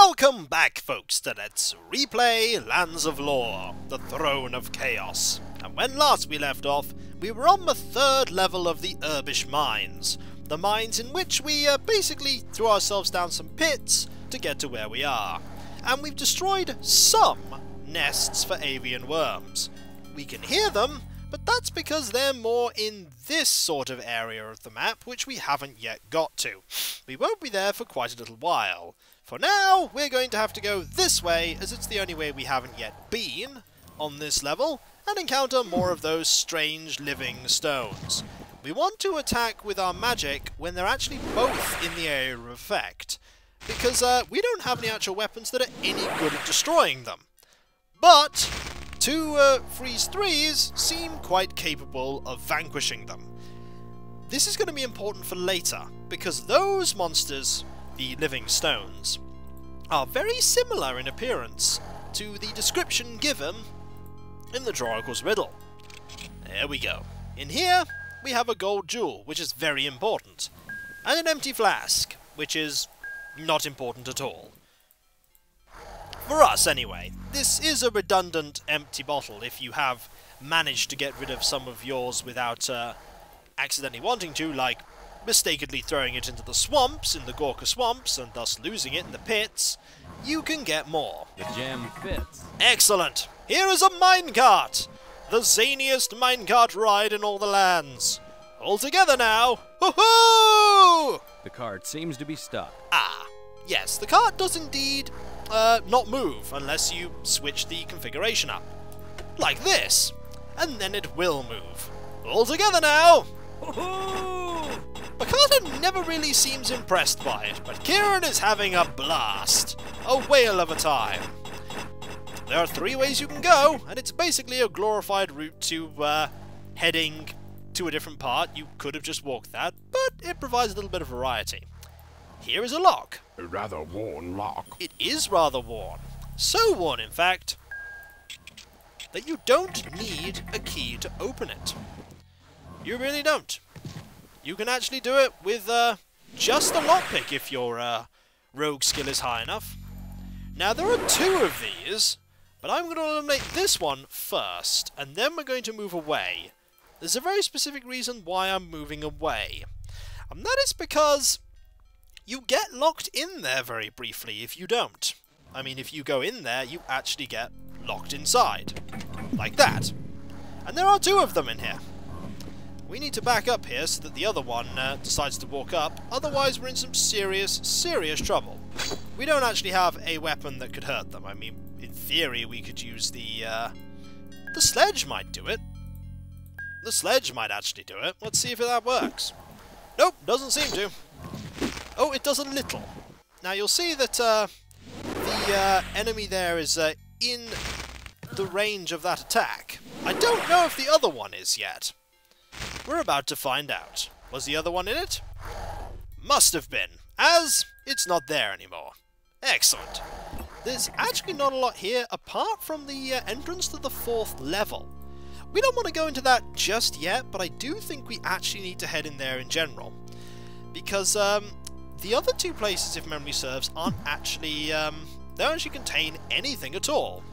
Welcome back, folks, to Let's Replay Lands of Lore, the Throne of Chaos. And when last we left off, we were on the third level of the Urbish Mines. The mines in which we basically threw ourselves down some pits to get to where we are. And we've destroyed some nests for avian worms. We can hear them, but that's because they're more in this sort of area of the map, which we haven't yet got to. We won't be there for quite a little while. For now, we're going to have to go this way, as it's the only way we haven't yet been on this level, and encounter more of those strange living stones. We want to attack with our magic when they're actually both in the area of effect, because we don't have any actual weapons that are any good at destroying them. But two freeze 3s seem quite capable of vanquishing them. This is going to be important for later, because those monsters, the living stones, are very similar in appearance to the description given in the Draracle's riddle. There we go. In here, we have a gold jewel, which is very important, and an empty flask, which is not important at all. For us, anyway. This is a redundant empty bottle if you have managed to get rid of some of yours without accidentally wanting to, like mistakenly throwing it into the swamps, in the Gorka swamps, and thus losing it in the pits. You can get more. The jam fits. Excellent! Here is a minecart! The zaniest minecart ride in all the lands. All together now! Hoo-hoo! The cart seems to be stuck. Ah, yes, the cart does indeed not move unless you switch the configuration up. Like this. And then it will move. All together now! Makata never really seems impressed by it, but Kieran is having a blast. A whale of a time. There are 3 ways you can go, and it's basically a glorified route to heading to a different part. You could have just walked that, but it provides a little bit of variety. Here is a lock. A rather worn lock. It is rather worn. So worn, in fact, that you don't need a key to open it. You really don't. You can actually do it with just a lockpick if your rogue skill is high enough. Now, there are 2 of these, but I'm going to eliminate this one first, and then we're going to move away. There's a very specific reason why I'm moving away, and that is because you get locked in there very briefly if you don't. I mean, if you go in there, you actually get locked inside. Like that. And there are 2 of them in here. We need to back up here so that the other one decides to walk up, otherwise we're in some serious, serious trouble. We don't actually have a weapon that could hurt them. I mean, in theory we could use the sledge might do it. The sledge might actually do it. Let's see if that works. Nope, doesn't seem to. Oh, it does a little. Now you'll see that the enemy there is in the range of that attack. I don't know if the other one is yet. We're about to find out. Was the other one in it? Must have been, as it's not there anymore. Excellent. There's actually not a lot here apart from the entrance to the 4th level. We don't want to go into that just yet, but I do think we actually need to head in there in general. Because the other 2 places, if memory serves, aren't actually, they don't actually contain anything at all.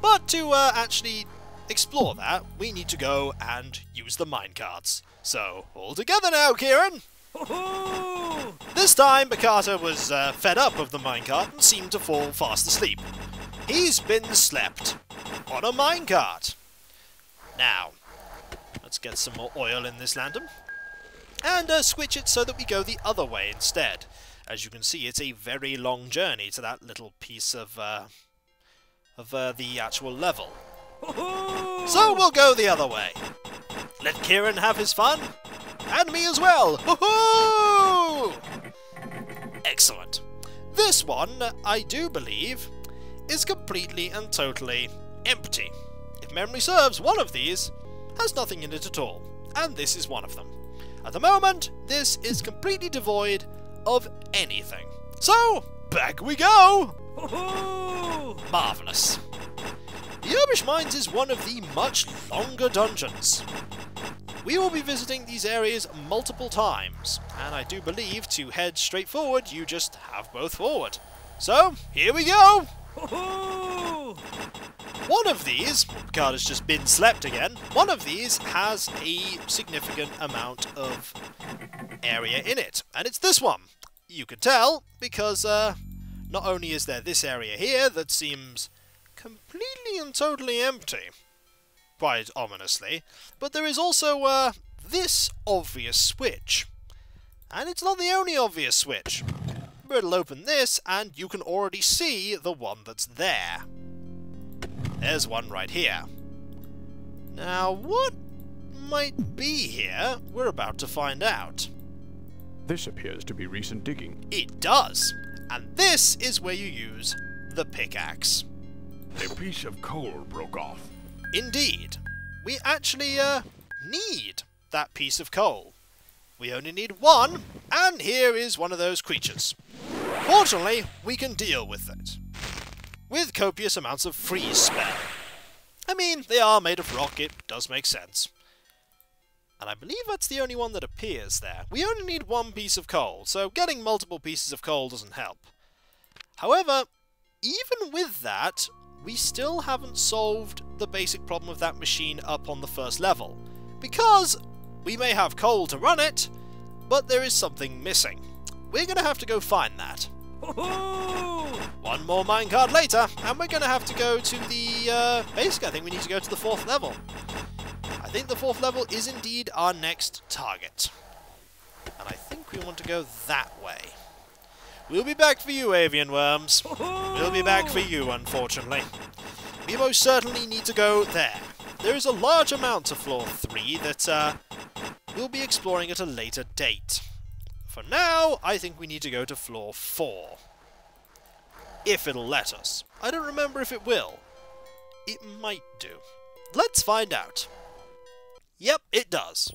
But to actually explore that, we need to go and use the minecarts. So, all together now, Kieran! This time, Makata was fed up of the minecart and seemed to fall fast asleep. He's been slept on a minecart. Now, let's get some more oil in this lantern. And switch it so that we go the other way instead. As you can see, it's a very long journey to that little piece of the actual level. So we'll go the other way. Let Kieran have his fun, and me as well. Excellent. This one, I do believe, is completely and totally empty. If memory serves, one of these has nothing in it at all, and this is one of them. At the moment, this is completely devoid of anything. So, back we go! Marvellous. The Urbish Mines is one of the much longer dungeons. We will be visiting these areas multiple times, and I do believe to head straight forward, you just have both forward. So, here we go! One of these, Picard has just been slept again, one of these has a significant amount of area in it, and it's this one. You can tell, because not only is there this area here that seems completely and totally empty, quite ominously, but there is also this obvious switch. And it's not the only obvious switch. It'll open this, and you can already see the one that's there. There's one right here. Now, what might be here? We're about to find out. This appears to be recent digging. It does. And this is where you use the pickaxe. A piece of coal broke off. Indeed. We actually need that piece of coal. We only need one, and here is one of those creatures. Fortunately, we can deal with it. With copious amounts of freeze spell. I mean, they are made of rock, it does make sense. And I believe that's the only one that appears there. We only need one piece of coal, so getting multiple pieces of coal doesn't help. However, even with that, we still haven't solved the basic problem of that machine up on the first level. Because we may have coal to run it, but there is something missing. We're going to have to go find that. One more minecart later, and we're going to have to go to the... basically, I think we need to go to the 4th level. I think the 4th level is indeed our next target. And I think we want to go that way. We'll be back for you, avian worms. We'll be back for you, unfortunately. We most certainly need to go there. There is a large amount of floor 3 that we'll be exploring at a later date. For now, I think we need to go to floor 4. If it'll let us. I don't remember if it will. It might do. Let's find out. Yep, it does.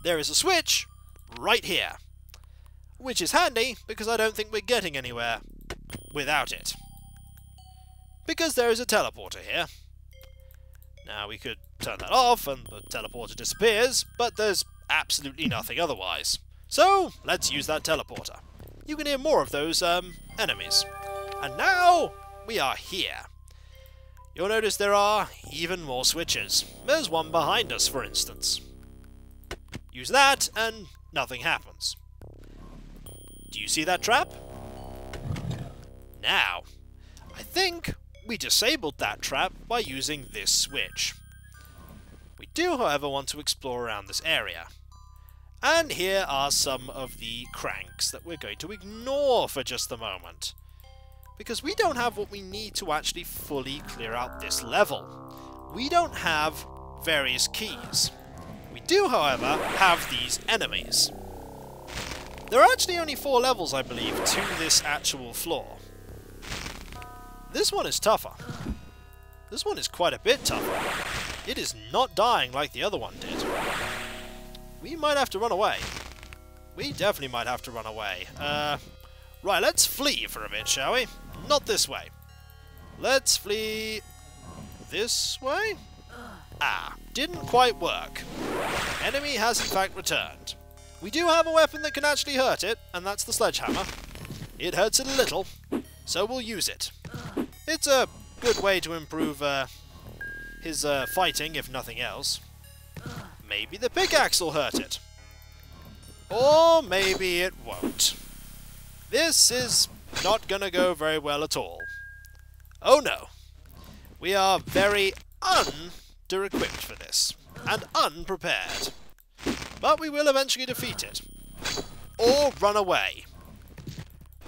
There is a switch right here. Which is handy, because I don't think we're getting anywhere without it. Because there is a teleporter here. Now, we could turn that off and the teleporter disappears, but there's absolutely nothing otherwise. So, let's use that teleporter. You can hear more of those, enemies. And now, we are here. You'll notice there are even more switches. There's one behind us, for instance. Use that, and nothing happens. Do you see that trap? Now, I think we disabled that trap by using this switch. We do, however, want to explore around this area. And here are some of the cranks that we're going to ignore for just the moment. Because we don't have what we need to actually fully clear out this level. We don't have various keys. We do, however, have these enemies. There are actually only 4 levels, I believe, to this actual floor. This one is tougher. This one is quite a bit tougher. It is not dying like the other one did. We might have to run away. We definitely might have to run away. Right, let's flee for a bit, shall we? Not this way. Let's flee... this way? Ah, didn't quite work. Enemy has in fact returned. We do have a weapon that can actually hurt it, and that's the sledgehammer. It hurts it a little, so we'll use it. It's a good way to improve his fighting, if nothing else. Maybe the pickaxe will hurt it. Or maybe it won't. This is not gonna go very well at all. Oh no. We are very under-equipped for this, and unprepared. But we will eventually defeat it. Or run away.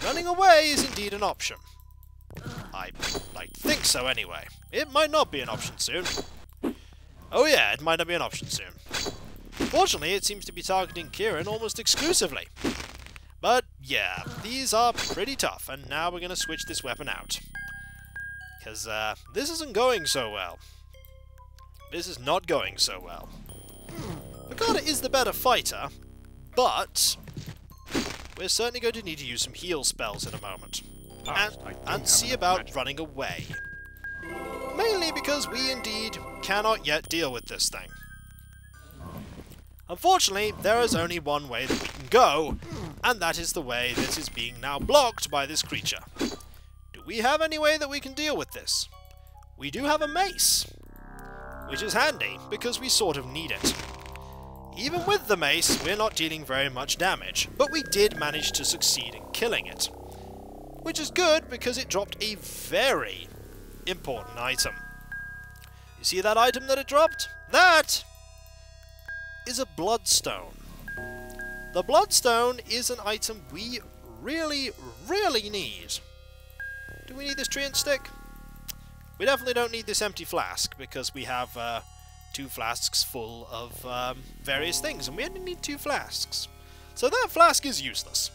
Running away is indeed an option. I think so anyway. It might not be an option soon. Oh yeah, it might not be an option soon. Fortunately, it seems to be targeting Kieran almost exclusively. But yeah, these are pretty tough, and now we're going to switch this weapon out. Because this isn't going so well. This is not going so well. Picard is the better fighter, but we're certainly going to need to use some heal spells in a moment. And see about running away. Mainly because we indeed cannot yet deal with this thing. Unfortunately, there is only one way that we can go, and that is the way this is being now blocked by this creature. Do we have any way that we can deal with this? We do have a mace, which is handy, because we sort of need it. Even with the mace, we're not dealing very much damage, but we did manage to succeed in killing it. Which is good, because it dropped a very important item. You see that item that it dropped? That is a bloodstone. The bloodstone is an item we really, really need. Do we need this treant stick? We definitely don't need this empty flask, because we have 2 flasks full of various things, and we only need 2 flasks. So that flask is useless.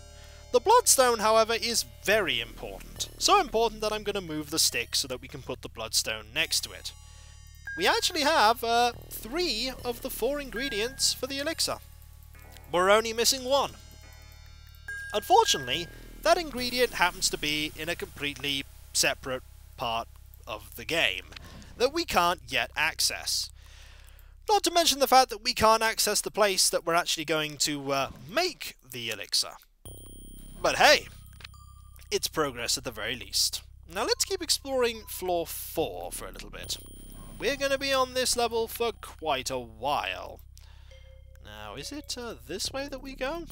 The bloodstone, however, is very important. So important that I'm going to move the stick so that we can put the bloodstone next to it. We actually have 3 of the 4 ingredients for the elixir. We're only missing 1. Unfortunately, that ingredient happens to be in a completely separate part of the game that we can't yet access. Not to mention the fact that we can't access the place that we're actually going to make the elixir. But hey, it's progress at the very least. Now let's keep exploring floor 4 for a little bit. We're going to be on this level for quite a while. Now, is it this way that we go?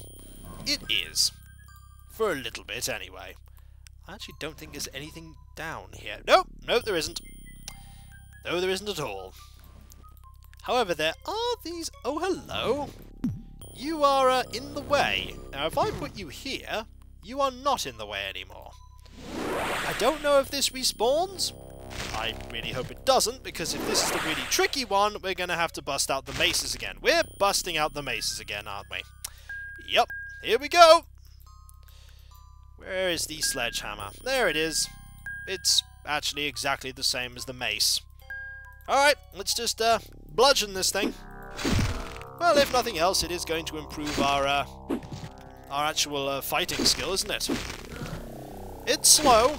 It is. For a little bit, anyway. I actually don't think there's anything down here. Nope, there isn't. No, there isn't at all. However, there are these... Oh, hello! You are in the way. Now, if I put you here, you are not in the way anymore. I don't know if this respawns. I really hope it doesn't, because if this is the really tricky one, we're going to have to bust out the maces again. We're busting out the maces again, aren't we? Yep, here we go! Where is the sledgehammer? There it is. It's actually exactly the same as the mace. Alright, let's just bludgeon this thing. Well, if nothing else, it is going to improve our actual fighting skill, isn't it? It's slow,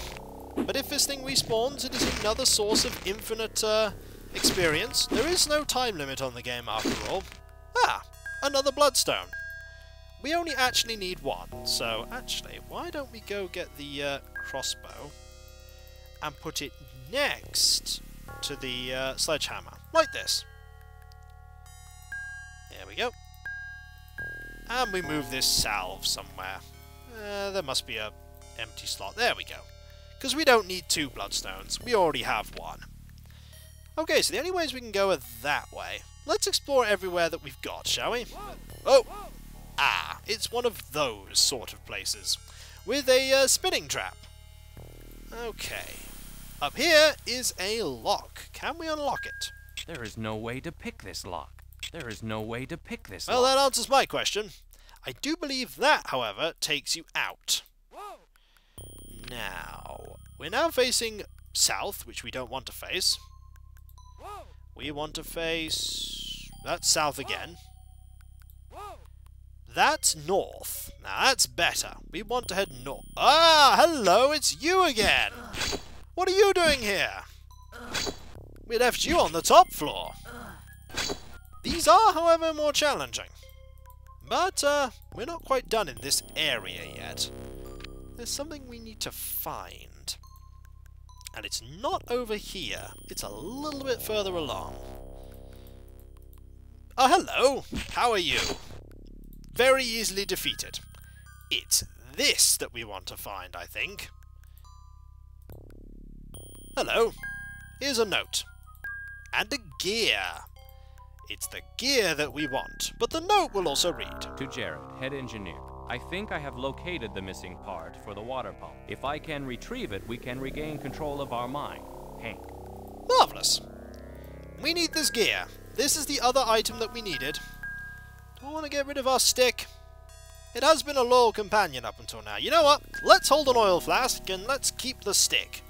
but if this thing respawns, it is another source of infinite experience. There is no time limit on the game after all. Ah, another bloodstone. We only actually need 1, so actually, why don't we go get the crossbow and put it next to the sledgehammer, like this. There we go. And we move this salve somewhere. There must be a empty slot. There we go. Because we don't need 2 bloodstones. We already have 1. Okay, so the only ways we can go are that way. Let's explore everywhere that we've got, shall we? Oh! Ah, it's one of those sort of places. With a spinning trap. Okay. Up here is a lock. Can we unlock it? There is no way to pick this lock. There is no way to pick this Well, lock. that answers my question. I do believe that, however, takes you out. Now, we're now facing south, which we don't want to face. We want to face... That's south again. That's north. Now, that's better. We want to head north. Ah, hello, it's you again! What are you doing here? We left you on the top floor. These are, however, more challenging. But, we're not quite done in this area yet. There's something we need to find. And it's not over here. It's a little bit further along. Oh, hello! How are you? Very easily defeated. It's this that we want to find, I think. Hello. Here's a note. And a gear. It's the gear that we want, but the note will also read. To Jared, head engineer. I think I have located the missing part for the water pump. If I can retrieve it, we can regain control of our mine. Hank. Marvellous. We need this gear. This is the other item that we needed. Don't want to get rid of our stick. It has been a loyal companion up until now. You know what? Let's hold an oil flask and let's keep the stick.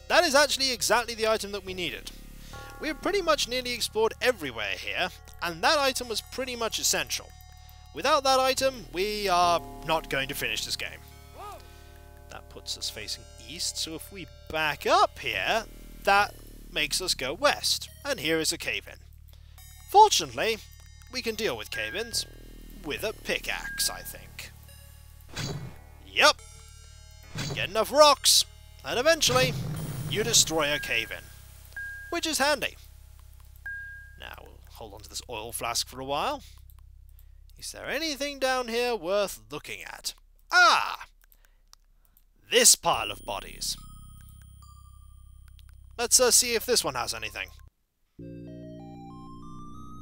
That is actually exactly the item that we needed. We've pretty much nearly explored everywhere here, and that item was pretty much essential. Without that item, we are not going to finish this game. That puts us facing east, so if we back up here, that makes us go west. And here is a cave-in. Fortunately, we can deal with cave-ins. with a pickaxe, I think. Yep. Get enough rocks, and eventually you destroy a cave-in, which is handy. Now, we'll hold on to this oil flask for a while. Is there anything down here worth looking at? Ah! This pile of bodies. Let's see if this one has anything.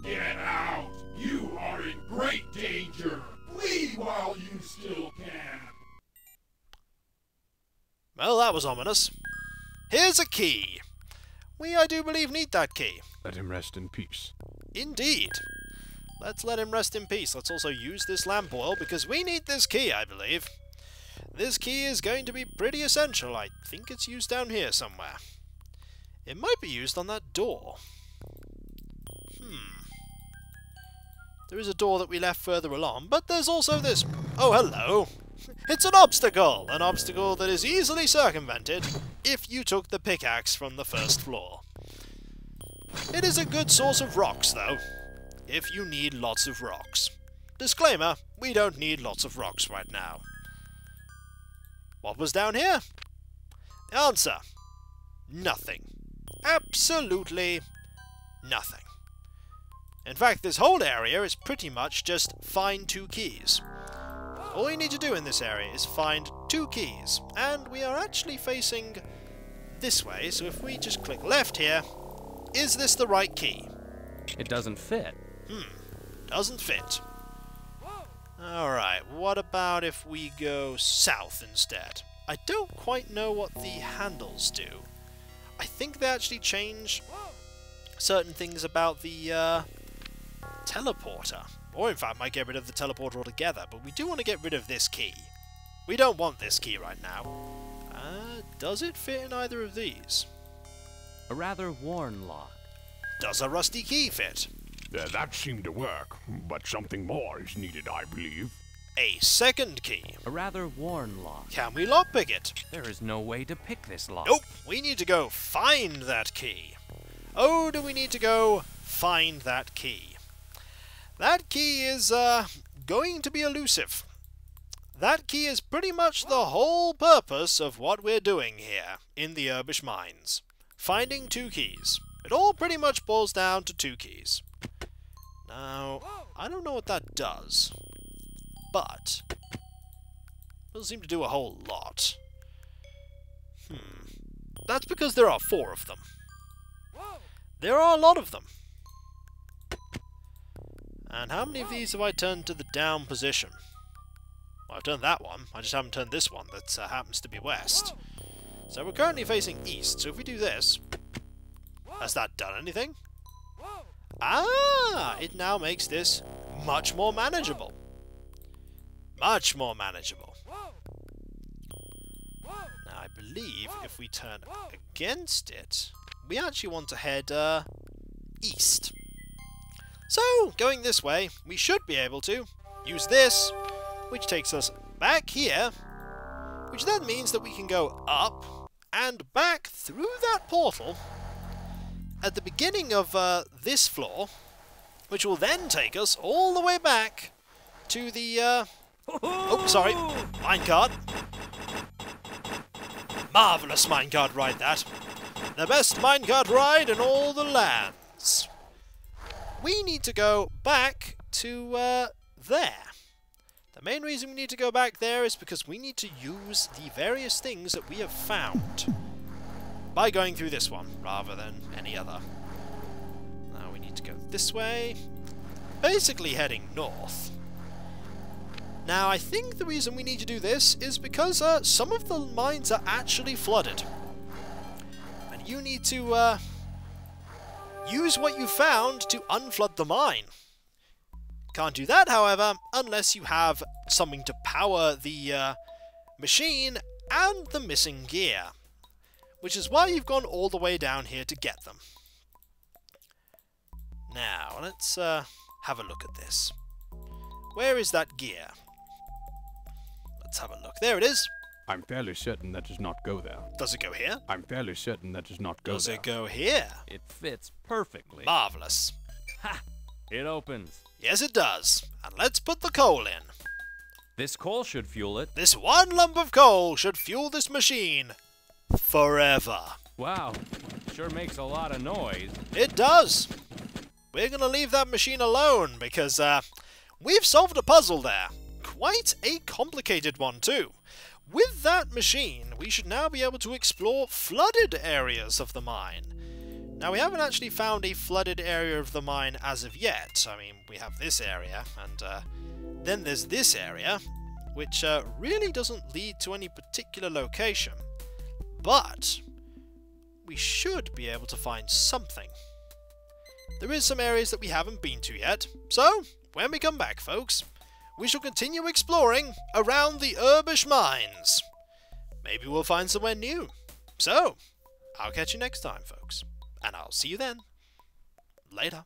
Get out! You are in great danger! Flee while you still can! Well, that was ominous. Here's a key. We, I do believe, need that key. Let him rest in peace. Indeed. Let's let him rest in peace. Let's also use this lamp oil, because we need this key, I believe. This key is going to be pretty essential. I think it's used down here somewhere. It might be used on that door. There is a door that we left further along, but there's also this... Oh, hello! It's an obstacle! An obstacle that is easily circumvented if you took the pickaxe from the first floor. It is a good source of rocks, though, if you need lots of rocks. Disclaimer, we don't need lots of rocks right now. What was down here? The answer: nothing. Absolutely nothing. In fact, this whole area is pretty much just find 2 keys. All you need to do in this area is find 2 keys, and we are actually facing this way, so if we just click left here, is this the right key? It doesn't fit. Doesn't fit. Alright, what about if we go south instead? I don't quite know what the handles do. I think they actually change certain things about the teleporter. Or in fact might get rid of the teleporter altogether, but we do want to get rid of this key. We don't want this key right now. Does it fit in either of these? A rather worn lock. Does a rusty key fit? That seemed to work, but something more is needed, I believe. A second key. A rather worn lock. Can we lockpick it? There is no way to pick this lock. Nope, we need to go find that key. Oh, do we need to go find that key? That key is, going to be elusive. That key is pretty much the whole purpose of what we're doing here in the Urbish Mines. Finding 2 keys. It all pretty much boils down to 2 keys. Now, I don't know what that does, but it doesn't seem to do a whole lot. That's because there are 4 of them. There are a lot of them. And how many of these have I turned to the down position? Well, I've turned that one, I just haven't turned this one that happens to be west. So we're currently facing east, so if we do this... Has that done anything? Ah! It now makes this much more manageable. Much more manageable. Now, I believe if we turn against it, we actually want to head east. So, going this way, we should be able to use this, which takes us back here, which then means that we can go up and back through that portal at the beginning of this floor, which will then take us all the way back to the, oh, sorry, minecart. Marvellous minecart ride, that. The best minecart ride in all the lands. We need to go back to, there. The main reason we need to go back there is because we need to use the various things that we have found by going through this one, rather than any other. Now we need to go this way, basically heading north. Now I think the reason we need to do this is because some of the mines are actually flooded. And you need to use what you found to unflood the mine. Can't do that, however, unless you have something to power the machine and the missing gear. Which is why you've gone all the way down here to get them. Now, let's have a look at this. Where is that gear? Let's have a look. There it is. I'm fairly certain that does not go there. Does it go here? I'm fairly certain that does not go Does there. it go here? It fits perfectly. Marvellous. Ha! It opens. Yes, it does. And let's put the coal in. This coal should fuel it. This one lump of coal should fuel this machine forever. Wow, sure makes a lot of noise. It does. We're going to leave that machine alone because we've solved a puzzle there. Quite a complicated one too. With that machine, we should now be able to explore flooded areas of the mine. Now, we haven't actually found a flooded area of the mine as of yet. I mean, we have this area, and then there's this area, which really doesn't lead to any particular location. But we should be able to find something. There is some areas that we haven't been to yet, so when we come back, folks, we shall continue exploring around the Urbish Mines. Maybe we'll find somewhere new. So, I'll catch you next time, folks. And I'll see you then. Later.